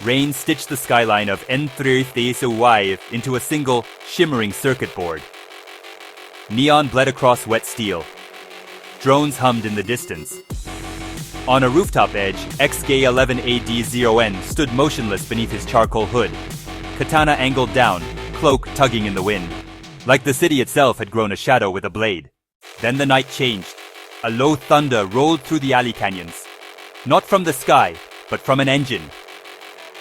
Rain stitched the skyline of N3rth0u5 into a single, shimmering circuit board. Neon bled across wet steel. Drones hummed in the distance. On a rooftop edge, ExGa11aD0n stood motionless beneath his charcoal hood, katana angled down, cloak tugging in the wind. Like the city itself had grown a shadow with a blade. Then the night changed. A low thunder rolled through the alley canyons. Not from the sky, but from an engine.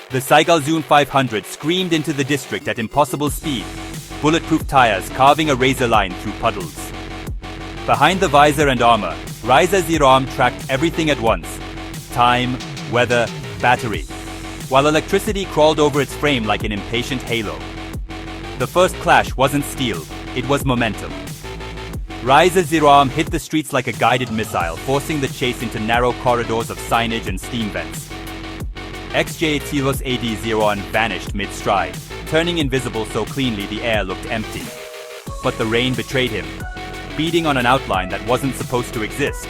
The Saigal Zoom 500 screamed into the district at impossible speed, bulletproof tires carving a razor line through puddles. Behind the visor and armor, Raizaiz0rm tracked everything at once. Time, weather, battery. While electricity crawled over its frame like an impatient halo. The first clash wasn't steel, it was momentum. Raizaiz0rm hit the streets like a guided missile, forcing the chase into narrow corridors of signage and steam vents. ExGa11aD0n vanished mid-stride, turning invisible so cleanly the air looked empty. But the rain betrayed him, beating on an outline that wasn't supposed to exist.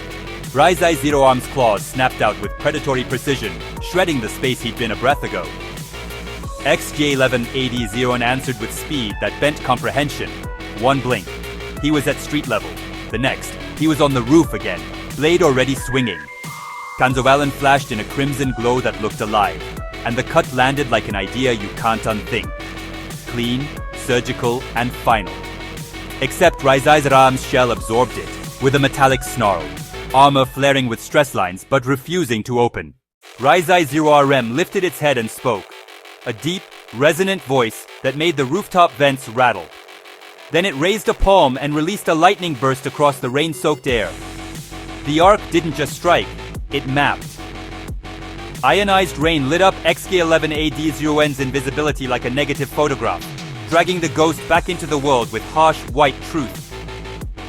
Raizaiz0rm's claws snapped out with predatory precision, shredding the space he'd been a breath ago. ExGa11aD0n answered with speed that bent comprehension. One blink, he was at street level. The next, he was on the roof again, blade already swinging. Kanzovalan flashed in a crimson glow that looked alive, and the cut landed like an idea you can't unthink. Clean, surgical, and final. Except Raizaiz0rm's shell absorbed it, with a metallic snarl, armor flaring with stress lines but refusing to open. Raizaiz0rm lifted its head and spoke, a deep, resonant voice that made the rooftop vents rattle. Then it raised a palm and released a lightning burst across the rain-soaked air. The arc didn't just strike, it mapped. Ionized rain lit up ExGa11aD0n's invisibility like a negative photograph, dragging the ghost back into the world with harsh, white truth.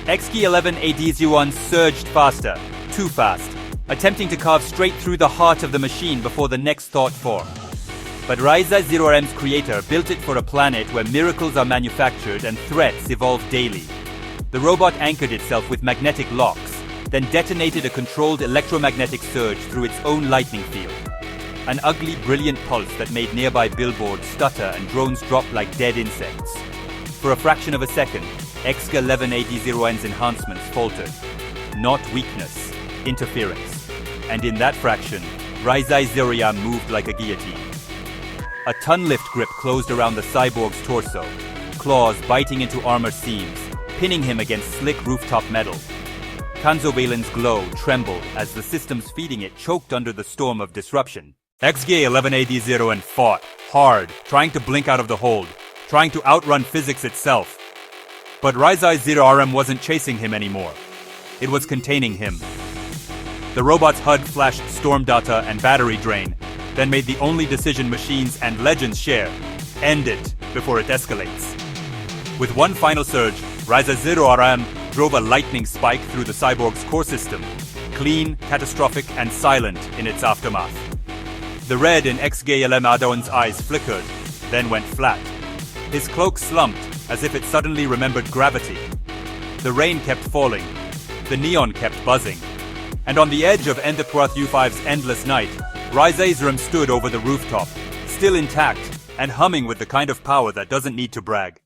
ExGa11aD0n surged faster, too fast, attempting to carve straight through the heart of the machine before the next thought formed. But Raizaiz0rm's creator built it for a planet where miracles are manufactured and threats evolve daily. The robot anchored itself with magnetic locks, then detonated a controlled electromagnetic surge through its own lightning field. An ugly, brilliant pulse that made nearby billboards stutter and drones drop like dead insects. For a fraction of a second, ExGa11aD0n's enhancements faltered. Not weakness, interference. And in that fraction, Raizaiz0rm moved like a guillotine. A ton-lift grip closed around the cyborg's torso, claws biting into armor seams, pinning him against slick rooftop metal. Kanzovalan's glow trembled as the systems feeding it choked under the storm of disruption. ExGa11aD0n fought, hard, trying to blink out of the hold, trying to outrun physics itself. But Raizaiz0rm wasn't chasing him anymore. It was containing him. The robot's HUD flashed storm data and battery drain, then made the only decision machines and legends share: end it before it escalates. With one final surge, Raizaiz0rm drove a lightning spike through the cyborg's core system, clean, catastrophic, and silent in its aftermath. The red in ExGa11aD0n's eyes flickered, then went flat. His cloak slumped, as if it suddenly remembered gravity. The rain kept falling. The neon kept buzzing. And on the edge of N3rth0u5's endless night, Raizaiz0rm stood over the rooftop, still intact, and humming with the kind of power that doesn't need to brag.